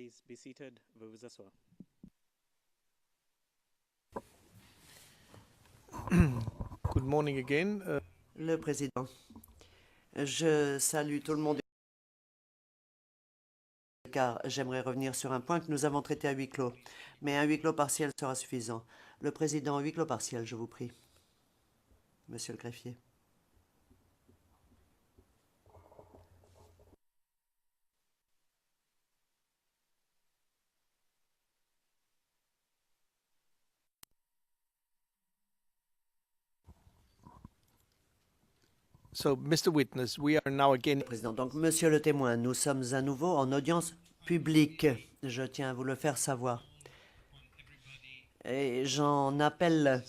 Please be seated. Veuillez vous asseoir. Good morning again. Le président, je salue tout le monde car j'aimerais revenir sur un point que nous avons traité à huis clos. Mais un huis clos partiel sera suffisant. Le président, huis clos partiel, je vous prie. Monsieur le greffier. So, Mr. Witness, we are now again. Président, donc, monsieur le témoin, nous sommes à nouveau en audience publique. Je tiens à vous le faire savoir. Et j'en appelle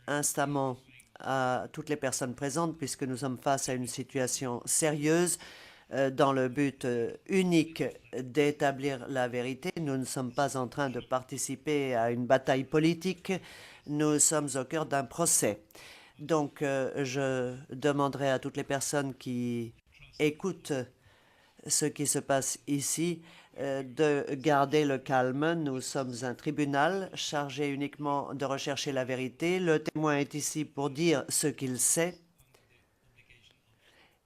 instamment à toutes les personnes présentes puisque nous sommes face à une situation sérieuse dans le but unique d'établir la vérité. Nous ne sommes pas en train de participer à une bataille politique. Nous sommes au cœur d'un procès. Donc, je demanderai à toutes les personnes qui écoutent ce qui se passe ici de garder le calme. Nous sommes un tribunal chargé uniquement de rechercher la vérité. Le témoin est ici pour dire ce qu'il sait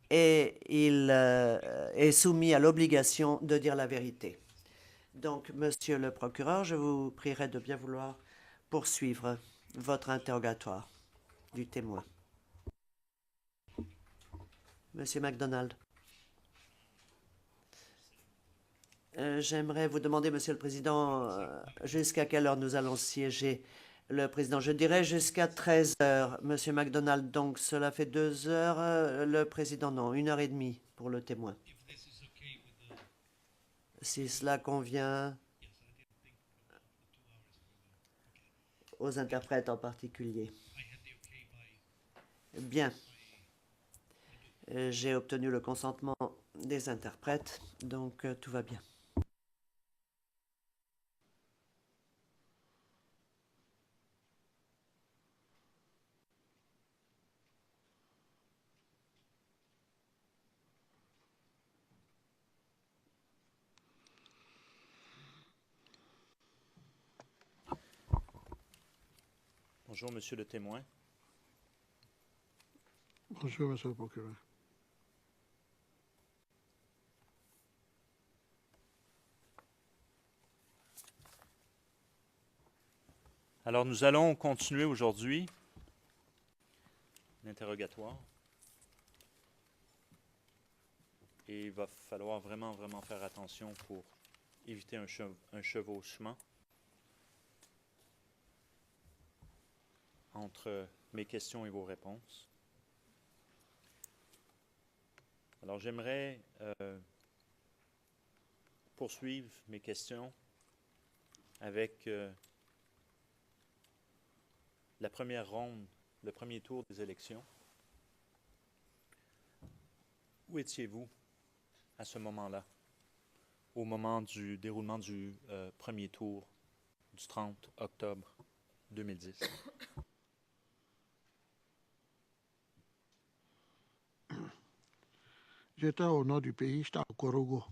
et il est soumis à l'obligation de dire la vérité. Donc, monsieur le procureur, je vous prierai de bien vouloir poursuivre votre interrogatoire du témoin. Monsieur MacDonald. J'aimerais vous demander, Monsieur le Président, jusqu'à quelle heure nous allons siéger. Le Président, je dirais jusqu'à 13 heures. Monsieur MacDonald, donc cela fait 2 heures. Le Président, non, 1h30 pour le témoin. Si cela convient aux interprètes en particulier. Bien. J'ai obtenu le consentement des interprètes, donc tout va bien. Bonjour, monsieur le témoin. Bonjour, monsieur le procureur. Alors, nous allons continuer aujourd'hui l'interrogatoire. Et il va falloir vraiment faire attention pour éviter un chevauchement entre mes questions et vos réponses. Alors, j'aimerais poursuivre mes questions avec la première ronde, le premier tour des élections. Où étiez-vous à ce moment-là, au moment du déroulement du premier tour du 30 octobre 2010? J'étais au nord du pays, j'étais à Korogo.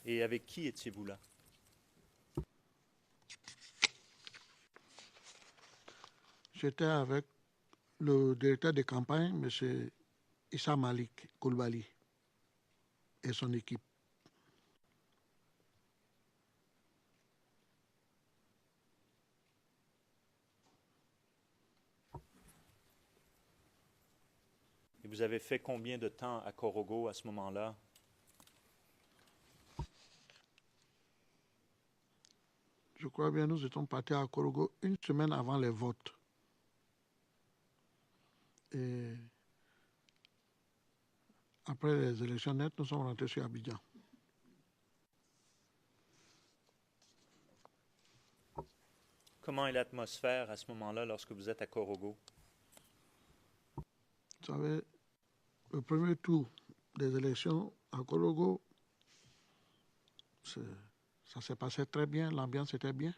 Et avec qui étiez-vous là? J'étais avec le directeur de campagne, M. Issa Malik Koulibaly, et son équipe. Et vous avez fait combien de temps à Korogo à ce moment-là? Je crois bien nous étions partis à Korogo une semaine avant les votes. Et après les élections nettes, nous sommes rentrés sur Abidjan. Comment est l'atmosphère à ce moment-là lorsque vous êtes à Korogo? Vous savez, le premier tour des élections à Korogo, ça s'est passé très bien, l'ambiance était bien.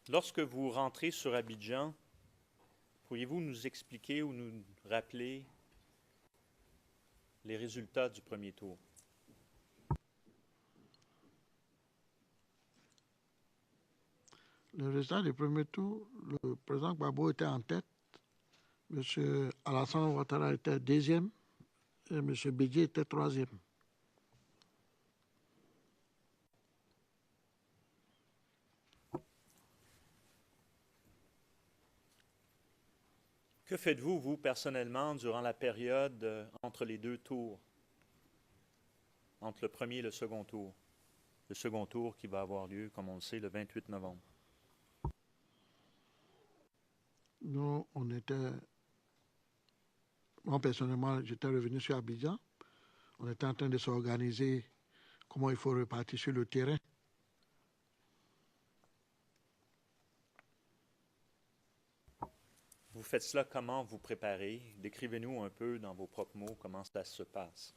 Lorsque vous rentrez sur Abidjan Pourriez-vous nous expliquer ou nous rappeler les résultats du premier tour? Le résultat du premier tour, le président Gbagbo était en tête, M. Alassane Ouattara était deuxième et M. Bédié était troisième. Que faites-vous, vous, personnellement, durant la période entre les deux tours, entre le premier et le second tour? Le second tour qui va avoir lieu, comme on le sait, le 28 novembre. Nous, moi personnellement, j'étais revenu sur Abidjan. On était en train de s'organiser comment il faut repartir sur le terrain. Vous faites cela comment vous préparez? Décrivez-nous un peu dans vos propres mots comment ça se passe.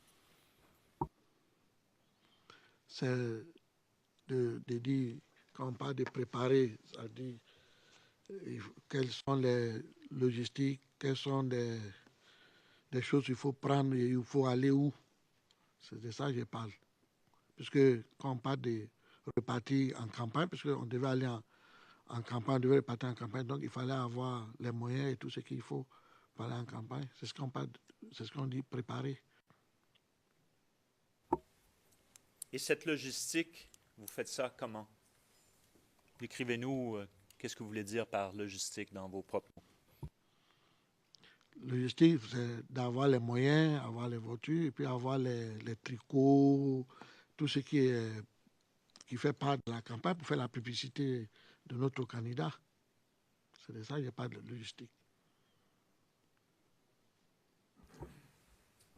C'est de dire, quand on parle de préparer, ça dit quelles sont les logistiques, quelles sont les choses qu'il faut prendre et il faut aller où. C'est de ça que je parle. Puisque quand on parle de repartir en campagne, parce qu'on devait aller en campagne, on devait repartir en campagne, donc il fallait avoir les moyens et tout ce qu'il faut pour aller en campagne. C'est ce qu'on dit préparer. Et cette logistique, vous faites ça comment? Décrivez-nous qu'est-ce que vous voulez dire par logistique dans vos propres mots. Logistique, c'est d'avoir les moyens, avoir les voitures, et puis avoir les tricots, tout ce qui fait part de la campagne pour faire la publicité de notre candidat. C'est de ça qu'il n'y a pas de logistique.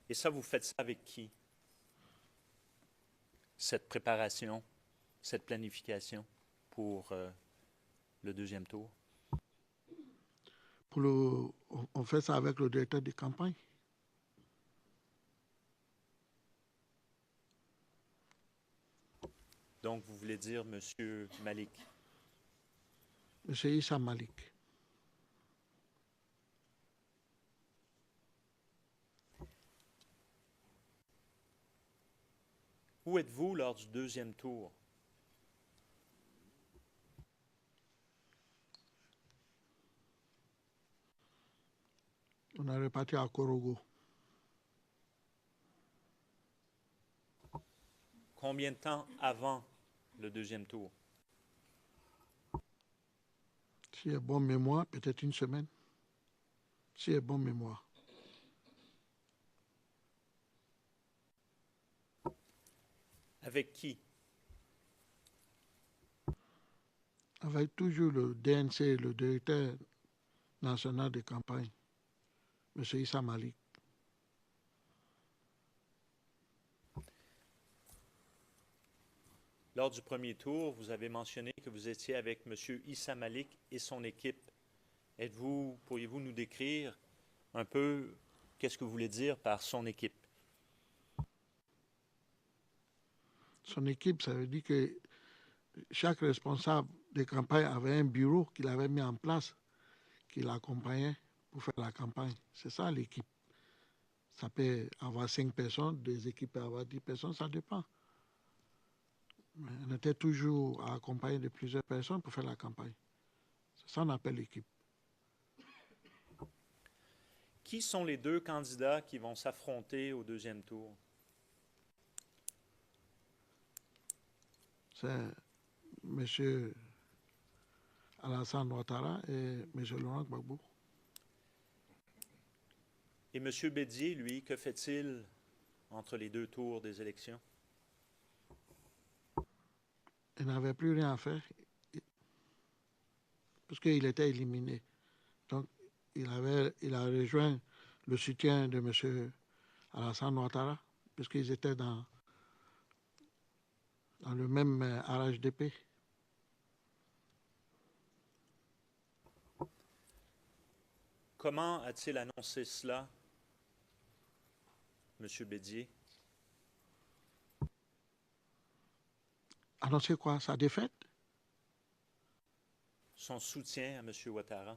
Et ça, vous faites ça avec qui? Cette préparation, cette planification pour le deuxième tour? On fait ça avec le directeur de campagne. Donc, vous voulez dire M. Malik? M. Issa Malik. Où êtes-vous lors du deuxième tour? On est reparti à Korogo. Combien de temps avant le deuxième tour? Si est bonne mémoire, peut-être une semaine. Si est bonne mémoire. Avec qui? Avec toujours le DNC, le directeur national de campagne, M. Issa Malik. Lors du premier tour, vous avez mentionné que vous étiez avec M. Issa Malik et son équipe. Pourriez-vous nous décrire un peu qu'est-ce que vous voulez dire par son équipe? Son équipe, ça veut dire que chaque responsable de campagne avait un bureau qu'il avait mis en place, qui l'accompagnait pour faire la campagne. C'est ça l'équipe. Ça peut avoir 5 personnes, des équipes peuvent avoir 10 personnes, ça dépend. Mais on était toujours accompagné de plusieurs personnes pour faire la campagne. C'est ça qu'on appelle l'équipe. Qui sont les deux candidats qui vont s'affronter au deuxième tour? C'est M. Alassane Ouattara et M. Laurent Gbagbo. Et M. Bédié, lui, que fait-il entre les deux tours des élections? Il n'avait plus rien à faire parce qu'il était éliminé. Donc, il a rejoint le soutien de M. Alassane Ouattara puisqu'ils étaient dans le même RHDP. Comment a-t-il annoncé cela, M. Bédié? Annoncé quoi? Sa défaite? Son soutien à M. Ouattara?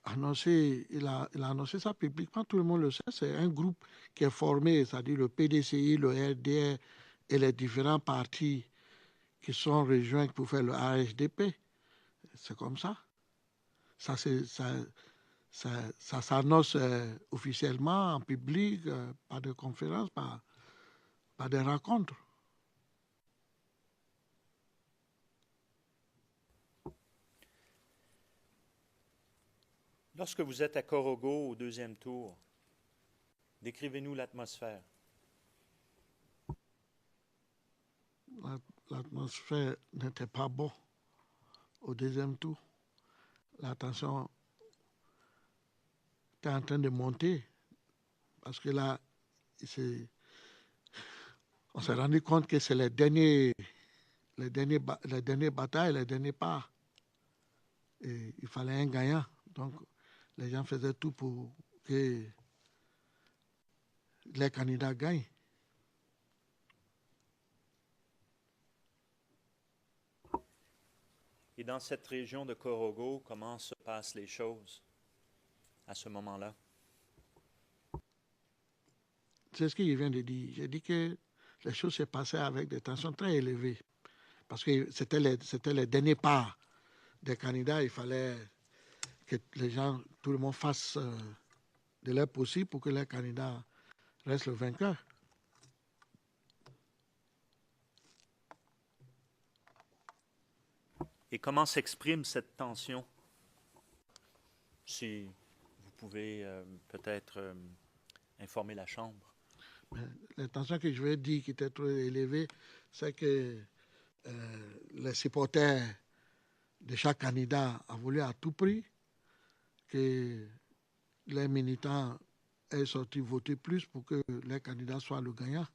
annoncé, il a annoncé ça publiquement, tout le monde le sait. C'est un groupe qui est formé, c'est-à-dire le PDCI, le RDR et les différents partis qui sont rejoints pour faire le AHDP. C'est comme ça. Ça, ça s'annonce officiellement, en public, par des conférences, par des rencontres. Lorsque vous êtes à Corogo au deuxième tour, décrivez-nous l'atmosphère. L'atmosphère n'était pas bonne au deuxième tour. La tension était en train de monter parce que là, on s'est rendu compte que c'est les dernières batailles, les derniers pas. Et il fallait un gagnant. Donc, les gens faisaient tout pour que les candidats gagnent. Et dans cette région de Corogo, comment se passent les choses à ce moment-là? C'est ce qu'il vient de dire. J'ai dit que les choses se passaient avec des tensions très élevées. Parce que c'était les derniers pas des candidats. Il fallait que les gens, tout le monde fasse de leur possible pour que les candidats restent le vainqueur. Et comment s'exprime cette tension? Si vous pouvez peut-être informer la Chambre. La tension que je vais dire qui était trop élevée, c'est que les supporters de chaque candidat ont voulu à tout prix que les militants aient sorti voter plus pour que les candidats soient le gagnant.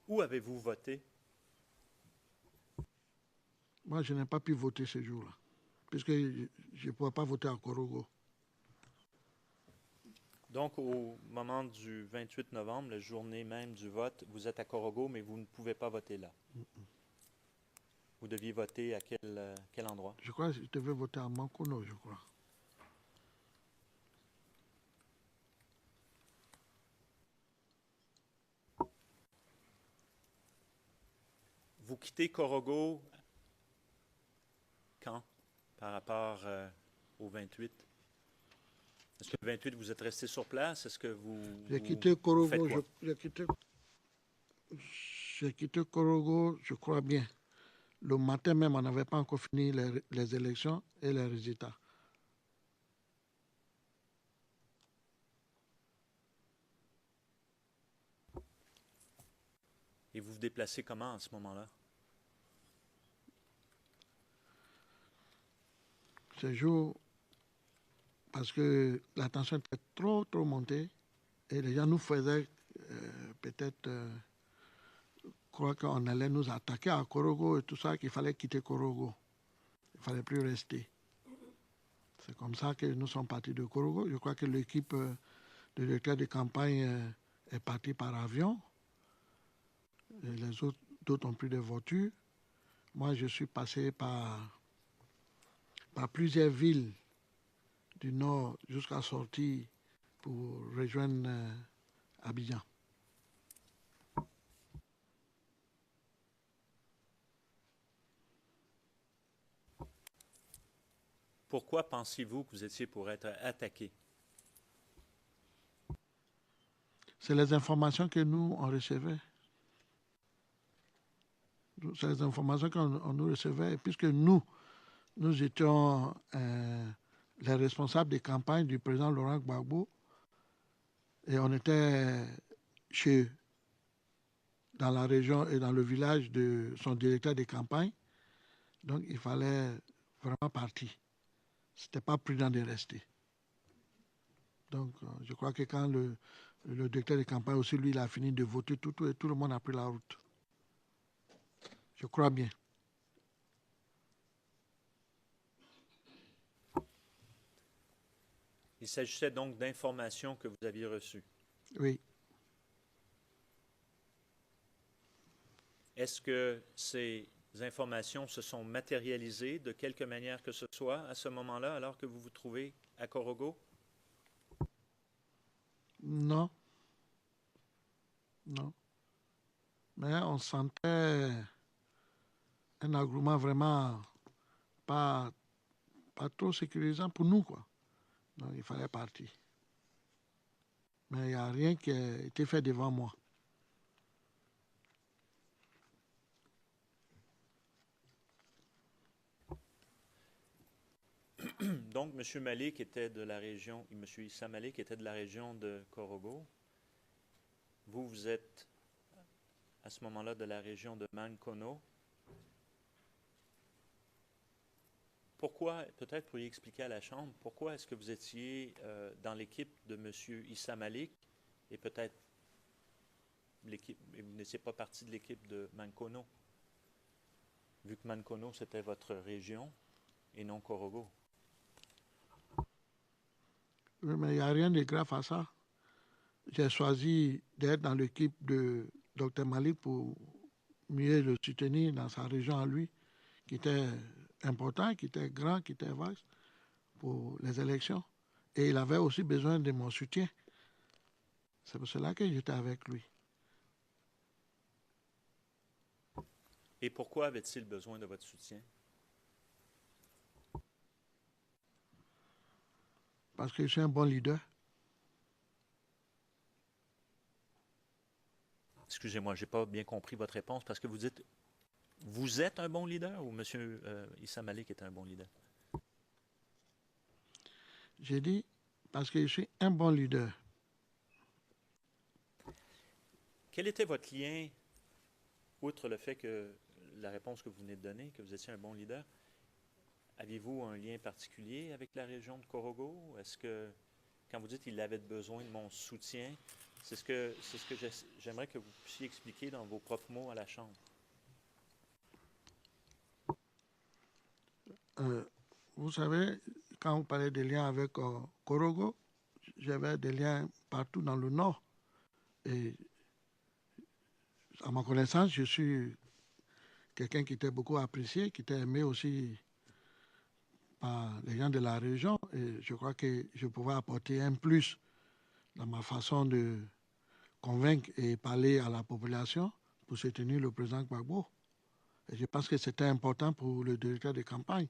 Où avez-vous voté? Moi, je n'ai pas pu voter ce jour-là, puisque je ne pouvais pas voter à Corogo. Donc, au moment du 28 novembre, la journée même du vote, vous êtes à Corogo, mais vous ne pouvez pas voter là. Vous deviez voter à quel endroit? Je crois que je devais voter à Mankono, je crois. Vous quittez Corogo quand par rapport au 28? Est-ce que le 28, vous êtes resté sur place? Est-ce que J'ai quitté Corogo, vous faites quoi? j'ai quitté Corogo, je crois bien. Le matin même, on n'avait pas encore fini les élections et les résultats. Et vous vous déplacez comment à ce moment-là? Ce jour, parce que la tension était trop montée et les gens nous faisaient peut-être croire qu'on allait nous attaquer à Corogo et tout ça, qu'il fallait quitter Corogo. Il ne fallait plus rester. C'est comme ça que nous sommes partis de Corogo. Je crois que l'équipe de directeur de campagne est partie par avion. Et les autres, d'autres ont pris des voitures. Moi, je suis passé par plusieurs villes du nord jusqu'à sortir pour rejoindre Abidjan. Pourquoi pensiez-vous que vous étiez pour être attaqué? C'est les informations que nous, on recevait. C'est les informations qu'on nous recevait. Et puisque nous étions les responsables des campagnes du président Laurent Gbagbo, et on était dans la région et dans le village de son directeur de campagne, donc il fallait vraiment partir. Ce n'était pas prudent de rester. Donc je crois que quand le directeur de campagne aussi, lui, il a fini de voter, tout le monde a pris la route. Je crois bien. Il s'agissait donc d'informations que vous aviez reçues. Oui. est-ce que ces informations se sont matérialisées de quelque manière que ce soit à ce moment-là, alors que vous vous trouvez à Corogo? Non, non. Mais on sentait un engouement vraiment pas, pas trop sécurisant pour nous, quoi. Donc il fallait partir. Mais il n'y a rien qui a été fait devant moi. Donc, M. Malik était de la région, M. Issa Malik était de la région de Corogo. Vous, vous êtes à ce moment-là de la région de Mankono. Pourquoi, peut-être pourriez expliquer à la Chambre, pourquoi est-ce que vous étiez dans l'équipe de M. Issa Malik et peut-être l'équipe, et vous n'étiez pas partie de l'équipe de Mankono, vu que Mankono c'était votre région et non Corogo? Oui, mais il n'y a rien de grave à ça. J'ai choisi d'être dans l'équipe de Dr Malik pour mieux le soutenir dans sa région à lui, qui était important, qui était grand, qui était vaste pour les élections. Et il avait aussi besoin de mon soutien. C'est pour cela que j'étais avec lui. Et pourquoi avait-il besoin de votre soutien? Parce que je suis un bon leader. Excusez-moi, je n'ai pas bien compris votre réponse parce que vous dites, vous êtes un bon leader ou M. Issa Malik est un bon leader? J'ai dit parce que je suis un bon leader. Quel était votre lien, outre le fait que la réponse que vous venez de donner, que vous étiez un bon leader, aviez-vous un lien particulier avec la région de Corogo? Est-ce que, quand vous dites qu'il avait besoin de mon soutien, c'est ce que j'aimerais que vous puissiez expliquer dans vos propres mots à la Chambre. Vous savez, quand vous parlez des liens avec Corogo, j'avais des liens partout dans le nord. Et à ma connaissance, je suis quelqu'un qui était beaucoup apprécié, qui était aimé aussi par les gens de la région. Et je crois que je pouvais apporter un plus dans ma façon de convaincre et parler à la population pour soutenir le président Gbagbo. Et je pense que c'était important pour le directeur de campagne.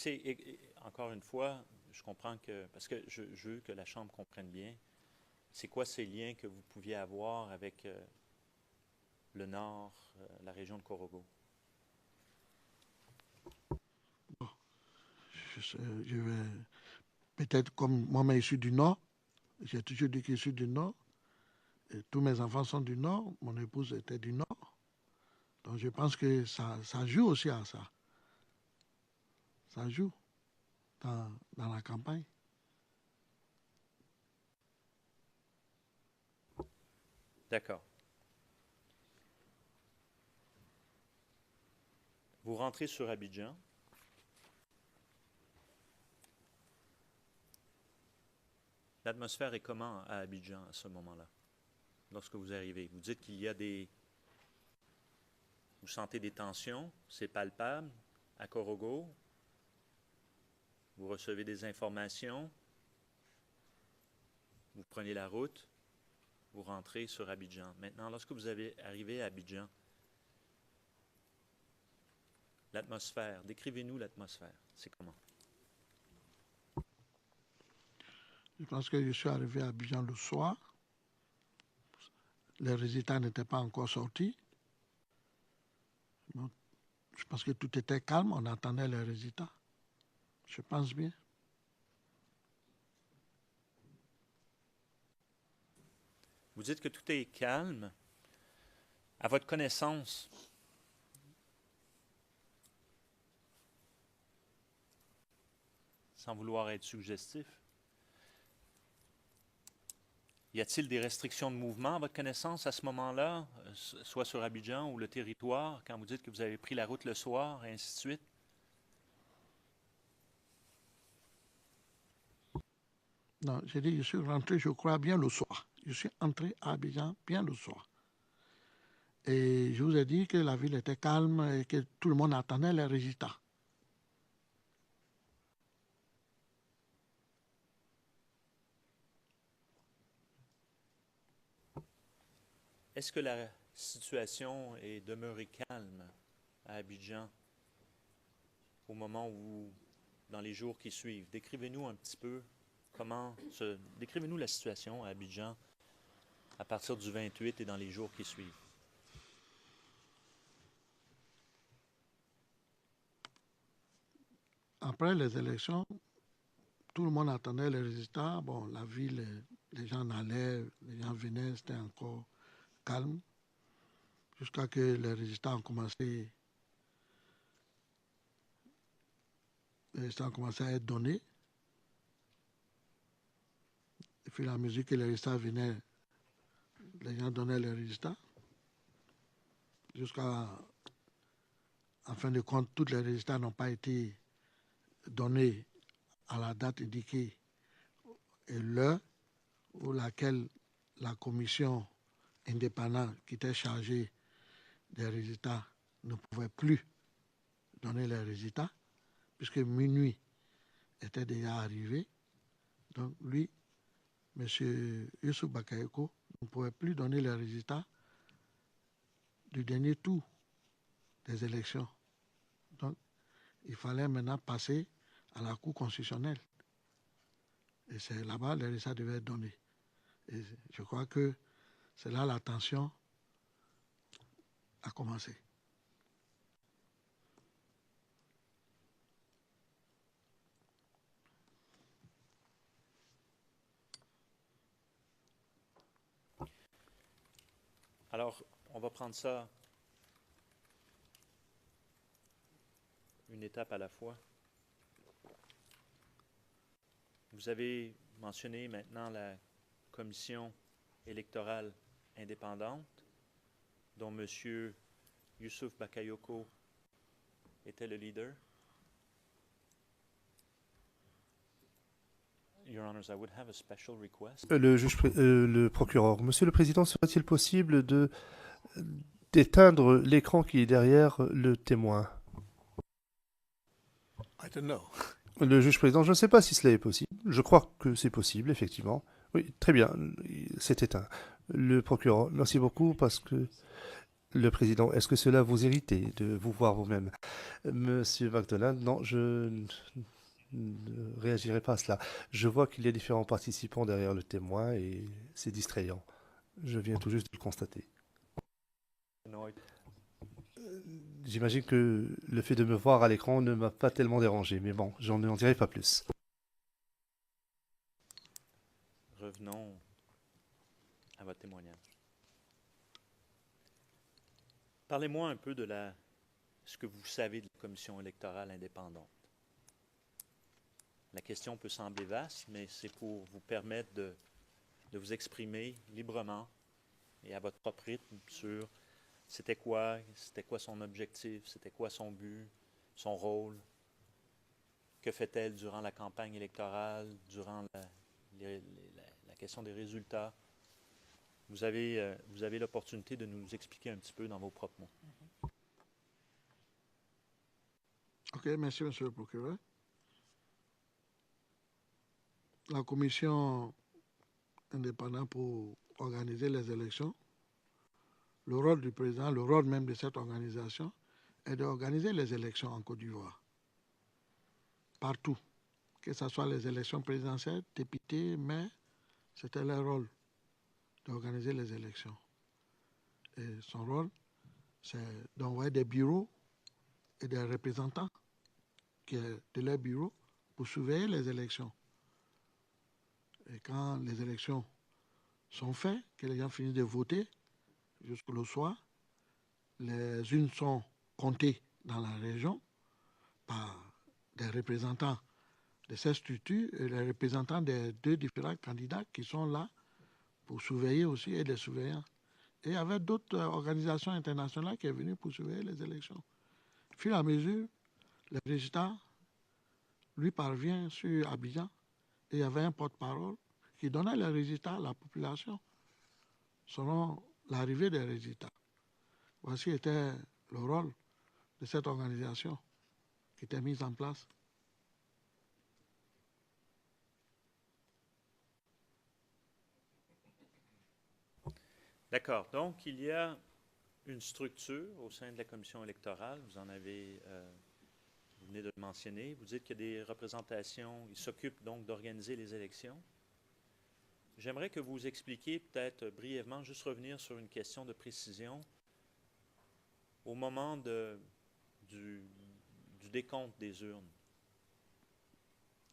Et encore une fois, je comprends que, parce que je veux que la Chambre comprenne bien, c'est quoi ces liens que vous pouviez avoir avec le Nord, la région de Corogo? Je vais peut-être comme moi-même issu du Nord, j'ai toujours dit que je suis du Nord. Et tous mes enfants sont du Nord, mon épouse était du Nord. Donc je pense que ça joue aussi à ça. Ça joue dans la campagne. D'accord. Vous rentrez sur Abidjan. L'atmosphère est comment à Abidjan à ce moment-là, lorsque vous arrivez? Vous dites qu'il y a vous sentez des tensions, c'est palpable. À Corogo, vous recevez des informations, vous prenez la route, vous rentrez sur Abidjan. Maintenant, lorsque vous arrivé à Abidjan, l'atmosphère, décrivez-nous l'atmosphère. C'est comment? Je pense que je suis arrivé à Abidjan le soir. Les résultats n'étaient pas encore sortis. Bon, je pense que tout était calme, on attendait les résultats. Je pense bien. Vous dites que tout est calme. À votre connaissance, sans vouloir être suggestif, Y a-t-il des restrictions de mouvement à votre connaissance à ce moment-là, soit sur Abidjan ou le territoire, quand vous dites que vous avez pris la route le soir, et ainsi de suite? Non, j'ai dit, je suis rentré, je crois, bien le soir. Je suis entré à Abidjan bien le soir. Et je vous ai dit que la ville était calme et que tout le monde attendait les résultats. Est-ce que la situation est demeurée calme à Abidjan au moment où, dans les jours qui suivent? Décrivez-nous un petit peu décrivez-nous la situation à Abidjan à partir du 28 et dans les jours qui suivent. Après les élections, tout le monde attendait les résultats. Bon, la ville, les gens allaient, les gens venaient, c'était encore calme. Jusqu'à que les résultats ont commencé à être donnés. Et puis la musique et les résultats venaient, les gens donnaient les résultats. Jusqu'à, en fin de compte, tous les résultats n'ont pas été donnés à la date indiquée et l'heure où laquelle la commission indépendante qui était chargée des résultats ne pouvait plus donner les résultats, puisque minuit était déjà arrivé. Donc lui, M. Youssouf Bakayoko, ne pouvait plus donner les résultats du dernier tour des élections. Donc il fallait maintenant passer à la Cour constitutionnelle. Et c'est là-bas que les résultats devaient être donnés. Et je crois que c'est là la tension a commencé. Alors, on va prendre ça une étape à la fois. Vous avez mentionné maintenant la commission électorale indépendante, dont M. Youssouf Bakayoko était le leader. Your Honors, I would have a special request. Le procureur, Monsieur le Président, serait-il possible d'éteindre l'écran qui est derrière le témoin? I don't know. Le juge président, je ne sais pas si cela est possible. Je crois que c'est possible, effectivement. Oui, très bien, c'est éteint. Le procureur, merci beaucoup parce que le président, est-ce que cela vous irrite de vous voir vous-même? Monsieur McDonald, non, je ne réagirai pas à cela. Je vois qu'il y a différents participants derrière le témoin et c'est distrayant. Je viens tout juste de le constater. J'imagine que le fait de me voir à l'écran ne m'a pas tellement dérangé, mais bon, j'en n'en dirai pas plus. Revenons à votre témoignage. Parlez-moi un peu de ce que vous savez de la commission électorale indépendante. La question peut sembler vaste, mais c'est pour vous permettre de vous exprimer librement et à votre propre rythme sur c'était quoi son objectif, c'était quoi son but, son rôle, que fait-elle durant la campagne électorale, durant la question des résultats. Vous avez l'opportunité de nous expliquer un petit peu dans vos propres mots. Ok, merci, monsieur le procureur. La commission indépendante pour organiser les élections, le rôle du président, le rôle même de cette organisation est d'organiser les élections en Côte d'Ivoire. Partout. Que ce soit les élections présidentielles, députés, maires, c'était leur rôle d'organiser les élections. Et son rôle, c'est d'envoyer des bureaux et des représentants de leurs bureaux pour surveiller les élections. Et quand les élections sont faites, que les gens finissent de voter jusqu'au soir, les urnes sont comptées dans la région par des représentants de ces structures et les représentants des deux différents candidats qui sont là pour surveiller aussi et des surveillants. Et il y avait d'autres organisations internationales qui sont venues pour surveiller les élections. Au fur et à mesure, le résultat lui parvient sur Abidjan et il y avait un porte-parole qui donnait les résultats à la population selon l'arrivée des résultats. Voici était le rôle de cette organisation qui était mise en place. D'accord. Donc, il y a une structure au sein de la commission électorale. Vous en avez, vous venez de le mentionner. Vous dites qu'il y a des représentations. Ils s'occupent donc d'organiser les élections. J'aimerais que vous expliquiez peut-être brièvement, juste revenir sur une question de précision. Au moment du décompte des urnes,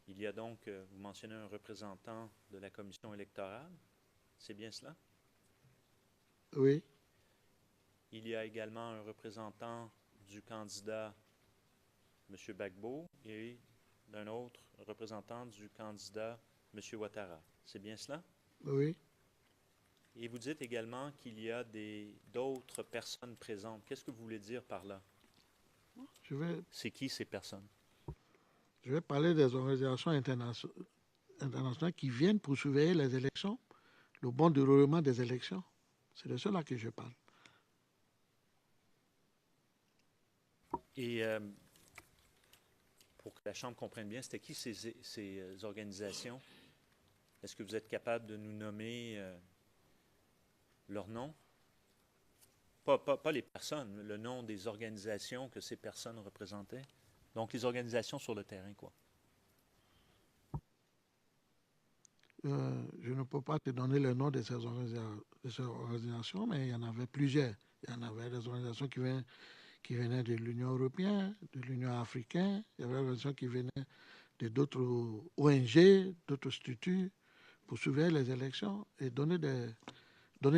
il y a donc, vous mentionnez un représentant de la commission électorale. C'est bien cela? Oui, Il y a également un représentant du candidat M. Gbagbo et d'un autre représentant du candidat M. Ouattara. C'est bien cela? oui. Et vous dites également qu'il y a d'autres personnes présentes. Qu'est-ce que vous voulez dire par là? C'est qui ces personnes? Je vais parler des organisations internationales qui viennent pour surveiller les élections, le bon déroulement des élections. C'est de cela que je parle. Et pour que la Chambre comprenne bien, c'était qui ces organisations? Est-ce que vous êtes capable de nous nommer leur nom? Pas les personnes, le nom des organisations que ces personnes représentaient. Donc, les organisations sur le terrain, quoi. Je ne peux pas te donner le nom de ces organisations, mais il y en avait plusieurs. Il y en avait des organisations qui venaient de l'Union européenne, de l'Union africaine. Il y avait des organisations qui venaient de d'autres ONG, d'autres structures pour surveiller les élections et donner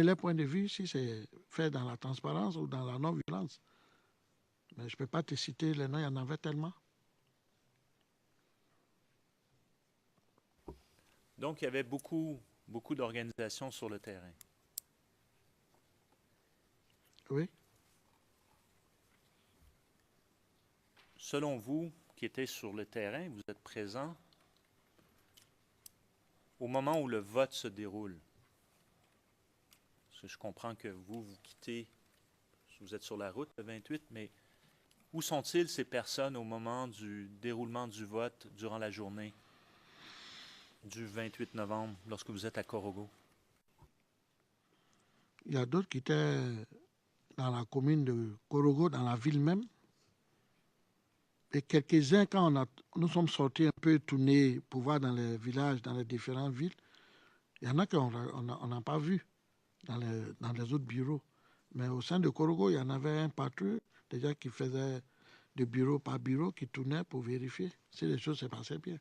leur point de vue si c'est fait dans la transparence ou dans la non-violence. Mais je ne peux pas te citer les noms, il y en avait tellement. Donc, il y avait beaucoup d'organisations sur le terrain. Oui. Selon vous, qui étiez sur le terrain, vous êtes présent au moment où le vote se déroule. Parce que je comprends que vous quittez, vous êtes sur la route le 28, mais où sont-ils ces personnes au moment du déroulement du vote durant la journée du 28 novembre, lorsque vous êtes à Corogo? Il y a d'autres qui étaient dans la commune de Corogo, dans la ville même. Et quelques-uns, quand nous sommes sortis un peu tournés pour voir dans les villages, dans les différentes villes, il y en a qu'on n'a pas vu dans les autres bureaux. Mais au sein de Corogo, il y en avait un patron, déjà qui faisait de bureau par bureau, qui tournait pour vérifier si les choses se passaient bien.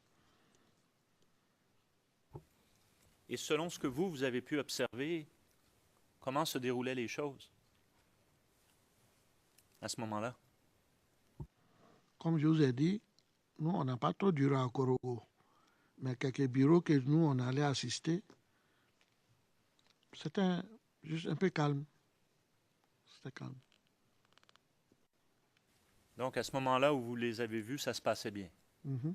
Et selon ce que vous avez pu observer, comment se déroulaient les choses à ce moment-là? Comme je vous ai dit, nous, on n'a pas trop duré à Corogo. Mais quelques bureaux que nous, on allait assister, c'était juste un peu calme. C'était calme. Donc, à ce moment-là où vous les avez vus, ça se passait bien. Mhm.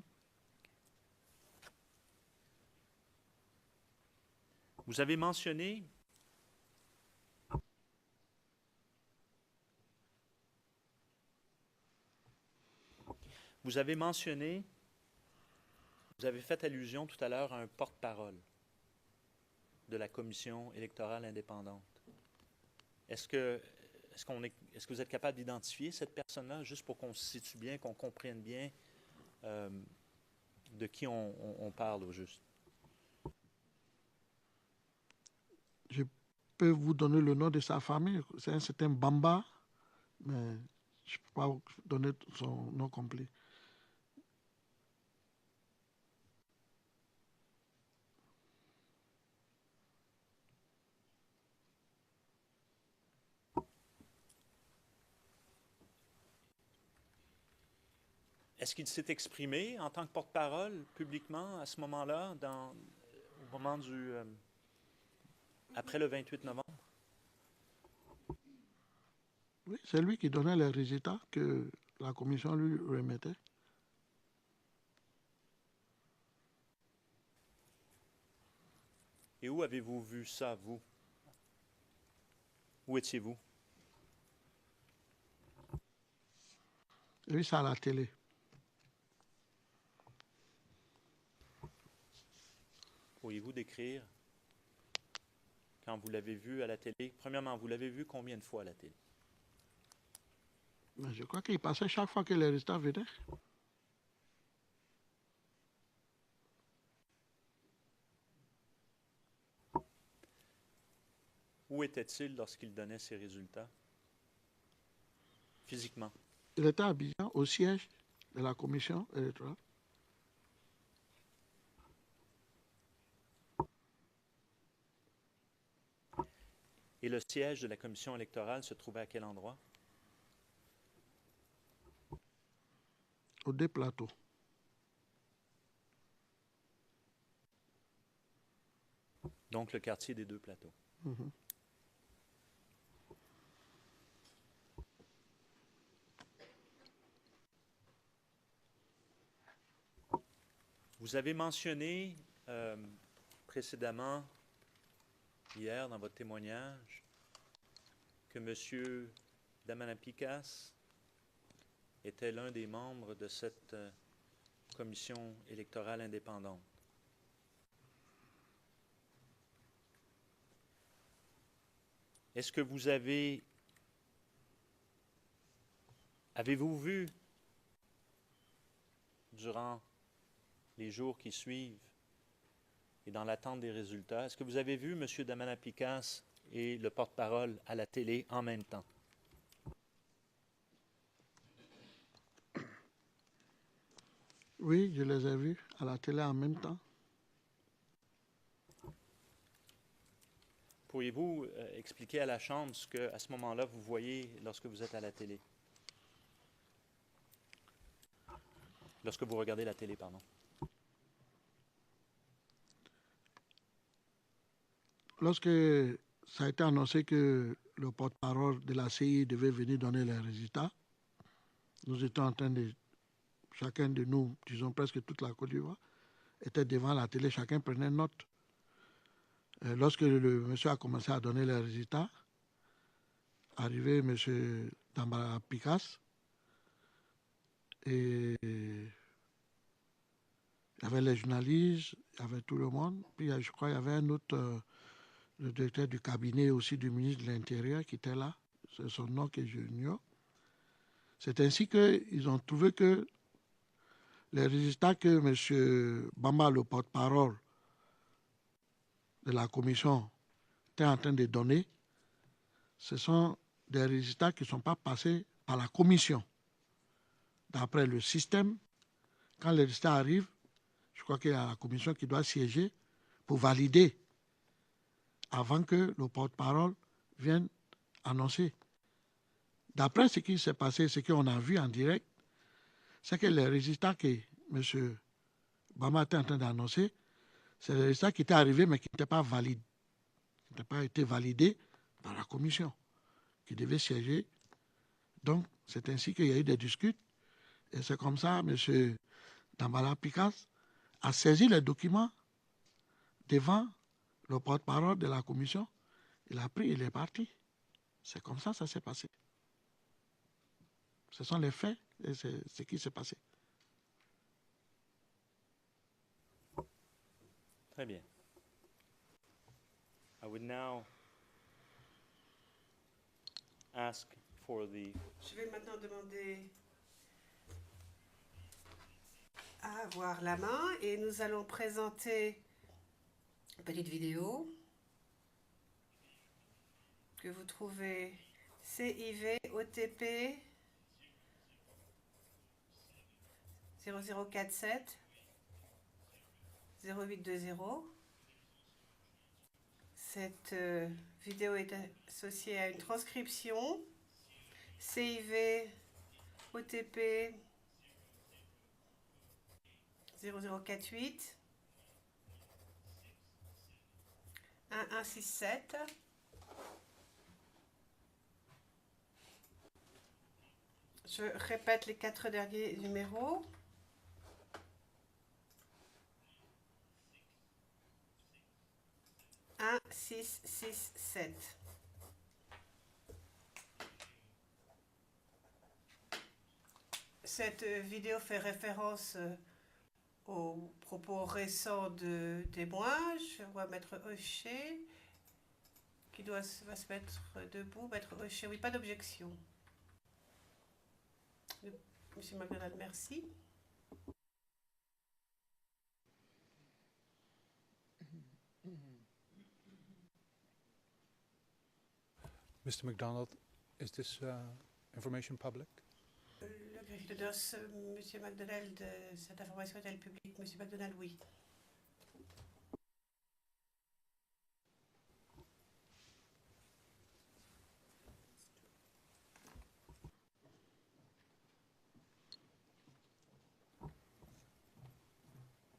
Vous avez mentionné vous avez fait allusion tout à l'heure à un porte-parole de la Commission électorale indépendante. Est-ce que vous êtes capable d'identifier cette personne-là, juste pour qu'on se situe bien, qu'on comprenne bien de qui on parle au juste? Je peux vous donner le nom de sa famille. C'est un certain Bamba, mais je ne peux pas vous donner son nom complet. Est-ce qu'il s'est exprimé en tant que porte-parole publiquement à ce moment-là, au moment après le 28 novembre? Oui, c'est lui qui donnait les résultats que la commission lui remettait. Et où avez-vous vu ça, vous? Où étiez-vous? J'ai vu ça à la télé. Pourriez-vous décrire quand vous l'avez vu à la télé? Premièrement, vous l'avez vu combien de fois à la télé? Mais je crois qu'il passait chaque fois que les résultats venaient. Où était-il lorsqu'il donnait ses résultats? Physiquement. Il était à Abidjan, au siège de la commission électorale. Et le siège de la commission électorale se trouvait à quel endroit? Au deux plateaux. Donc le quartier des Deux Plateaux. Mhm. Vous avez mentionné précédemment, hier, dans votre témoignage, que M. Damanapikas était l'un des membres de cette commission électorale indépendante. Est-ce que vous avez... Avez-vous vu, durant les jours qui suivent et dans l'attente des résultats, est-ce que vous avez vu M. Damanapikas et le porte-parole à la télé en même temps? Oui, je les ai vus à la télé en même temps. Pourriez-vous expliquer à la Chambre ce que, à ce moment-là, vous voyez lorsque vous êtes à la télé? Lorsque vous regardez la télé, pardon. Lorsque ça a été annoncé que le porte-parole de la CI devait venir donner les résultats, nous étions en train de, chacun de nous, disons presque toute la Côte d'Ivoire, était devant la télé, chacun prenait note. Lorsque le monsieur a commencé à donner les résultats, arrivé M. Damanapikas, et il y avait les journalistes, il y avait tout le monde, puis je crois qu'il y avait un autre, le directeur du cabinet aussi du ministre de l'Intérieur qui était là, c'est son nom que j'ignore. C'est ainsi qu'ils ont trouvé que les résultats que M. Bamba, le porte-parole de la commission, était en train de donner, ce sont des résultats qui ne sont pas passés par la commission. D'après le système, quand les résultats arrivent, je crois qu'il y a la commission qui doit siéger pour valider avant que le porte-parole vienne annoncer. D'après ce qui s'est passé, ce qu'on a vu en direct, c'est que les résultats que M. Bamba était en train d'annoncer, c'est les résultats qui étaient arrivés mais qui n'étaient pas valides, qui n'étaient pas été validés par la commission, qui devait siéger. Donc, c'est ainsi qu'il y a eu des disputes. Et c'est comme ça, M. Damanapikas a saisi les documents devant le porte-parole de la commission. Il a pris, il est parti. C'est comme ça s'est passé. Ce sont les faits et c'est ce qui s'est passé. Très bien. I would now ask for the... Je vais maintenant demander à avoir la main et nous allons présenter une petite vidéo que vous trouvez CIV OTP 0047 0820. Cette vidéo est associée à une transcription CIV OTP 0048 1167. Je répète les 4 derniers numéros. Un, 6, 6, 7. Cette vidéo fait référence aux propos récents de témoins. Je vois Maître Hocher qui va se mettre debout. Maître Hocher, oui, pas d'objection. Monsieur McDonald, merci. Mr. McDonald, is this information public? Le greffier de DOS, Monsieur McDonald, cette information est-elle publique? Monsieur McDonald, oui.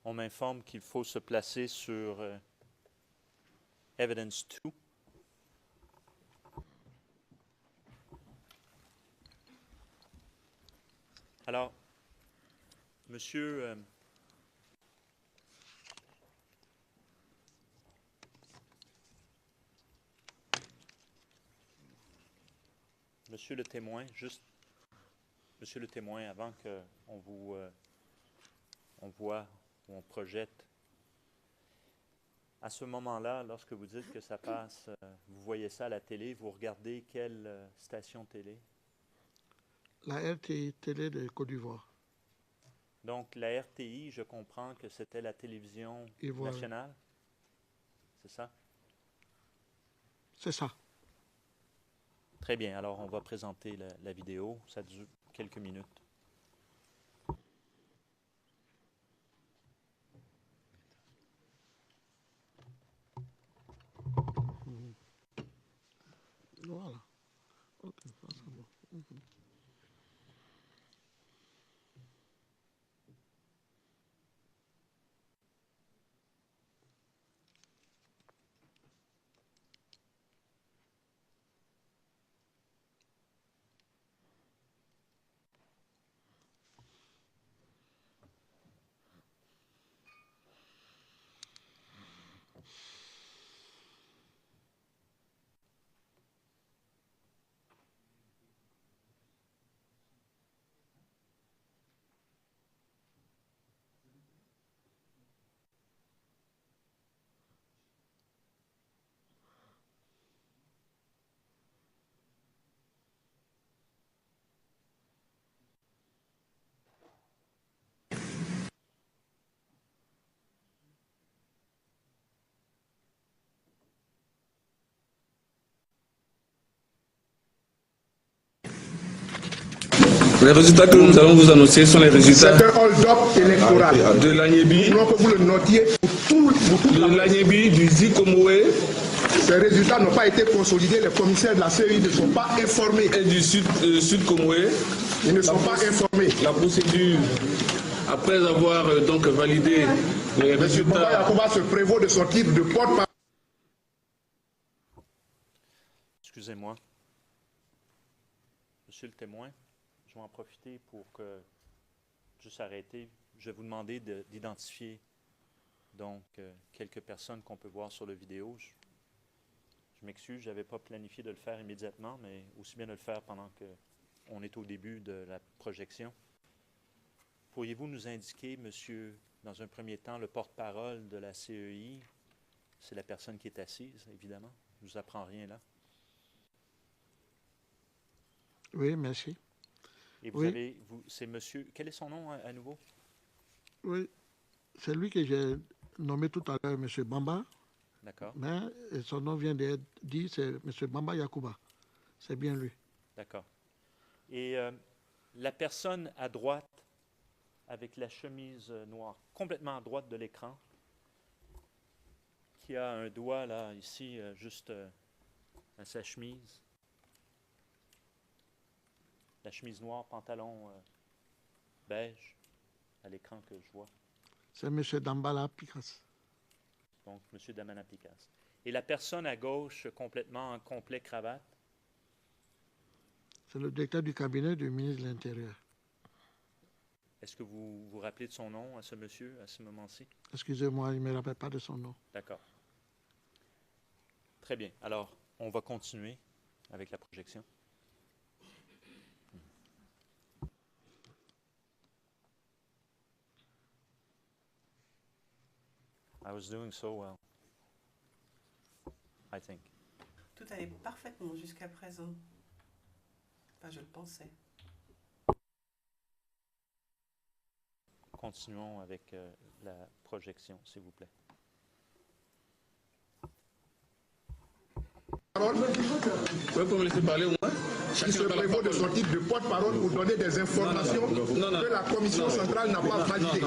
On m'informe qu'il faut se placer sur Evidence 2. Alors, monsieur, monsieur le témoin, monsieur le témoin, avant qu'on vous on voit ou on projette, à ce moment-là, lorsque vous dites que ça passe, vous voyez ça à la télé, vous regardez quelle station télé? La RTI télé de Côte d'Ivoire. Donc, la RTI, je comprends que c'était la télévision nationale? C'est ça? C'est ça. Très bien. Alors, on va présenter la vidéo. Ça dure quelques minutes. Voilà. Ok, ça c'est bon. Les résultats que nous allons vous annoncer sont les résultats c'est un hold-up électoral. de l'Agnébi, Que vous le notiez pour de l'Agnébi, du Zikomoué. Ces résultats n'ont pas été consolidés. Les commissaires de la CEI ne sont pas informés. Et du Sud Komoué. Ils ne sont pas informés. La procédure, après avoir donc validé les résultats. Baba Yakuba se prévaut de son titre de porte-parole. Excusez-moi. Monsieur le témoin, je vais en profiter pour juste arrêter. Je vais vous demander d'identifier donc quelques personnes qu'on peut voir sur la vidéo. Je m'excuse, je n'avais pas planifié de le faire immédiatement, mais aussi bien de le faire pendant qu'on est au début de la projection. Pourriez-vous nous indiquer, monsieur, dans un premier temps, le porte-parole de la CEI? C'est la personne qui est assise, évidemment. Je ne vous apprends rien là. Oui, merci. Et vous avez, c'est monsieur, quel est son nom à nouveau? Oui, c'est lui que j'ai nommé tout à l'heure, monsieur Bamba. D'accord. Mais son nom vient d'être dit, c'est monsieur Bamba Yakuba. C'est bien lui. D'accord. Et la personne à droite, avec la chemise noire, complètement à droite de l'écran, qui a un doigt là, ici, juste à sa chemise. La chemise noire, pantalon beige, à l'écran que je vois. C'est M. Dambala Picas. donc M. Damanapikas. Et la personne à gauche, complètement en complet cravate? C'est le directeur du cabinet du ministre de l'Intérieur. Est-ce que vous vous rappelez de son nom à ce monsieur, à ce moment-ci? Excusez-moi, il ne me rappelle pas de son nom. D'accord. Très bien. Alors, on va continuer avec la projection. I was doing so well, I think. Tout allait parfaitement jusqu'à présent. Enfin, je le pensais. Continuons avec la projection, s'il vous plaît. Vous pouvez me laisser parler au moins? Il se prévaut de son titre de porte-parole pour donner des informations que la commission centrale n'a pas validées.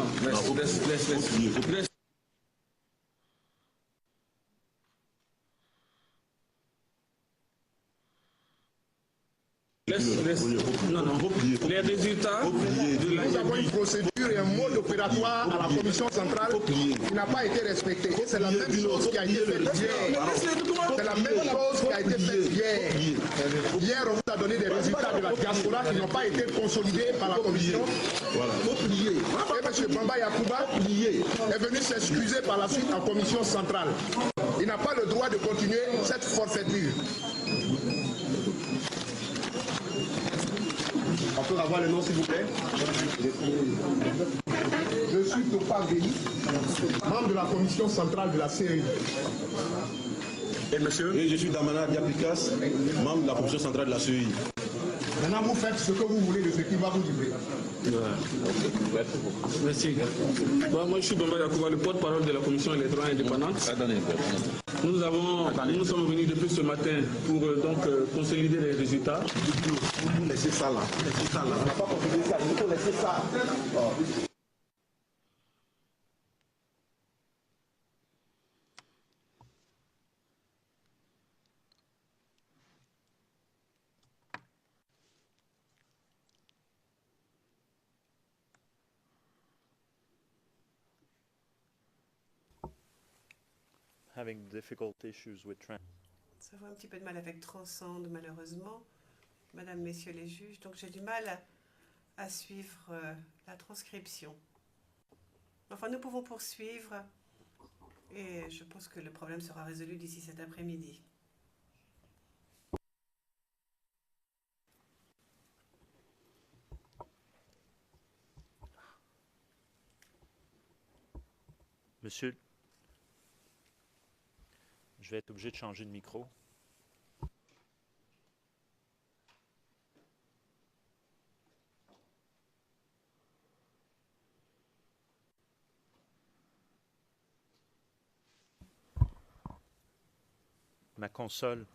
Les résultats Nous avons une procédure et un mode opératoire à la commission centrale qui n'a pas été respecté. Et c'est la même chose qui a été faite hier. C'est la même chose qui a été faite hier. Hier, on vous a donné des résultats de la diaspora qui n'ont pas été consolidés par la commission. Et M. Bamba Yakouba est venu s'excuser par la suite en commission centrale. Il n'a pas le droit de continuer cette forfaiture. On peut avoir le nom, s'il vous plaît? Je suis Topa Véli, membre de la commission centrale de la CEI. Et monsieur? Et je suis Damana Diapikas, membre de la commission centrale de la CEI. Maintenant, vous faites ce que vous voulez de ce qui va vous livrer. Merci. Moi, je suis Bamba Yakouba, le porte-parole de la commission électorale indépendante. Nous sommes venus depuis ce matin pour consolider les résultats. Vous laissez ça là. On n'a pas consolidé ça, il faut laisser ça. Having difficult issues with Ça va un petit peu de mal avec Transcende, malheureusement. Madame, Messieurs les juges, donc j'ai du mal à suivre la transcription. Enfin, nous pouvons poursuivre et je pense que le problème sera résolu d'ici cet après-midi. Monsieur, je vais être obligé de changer de micro. Ma console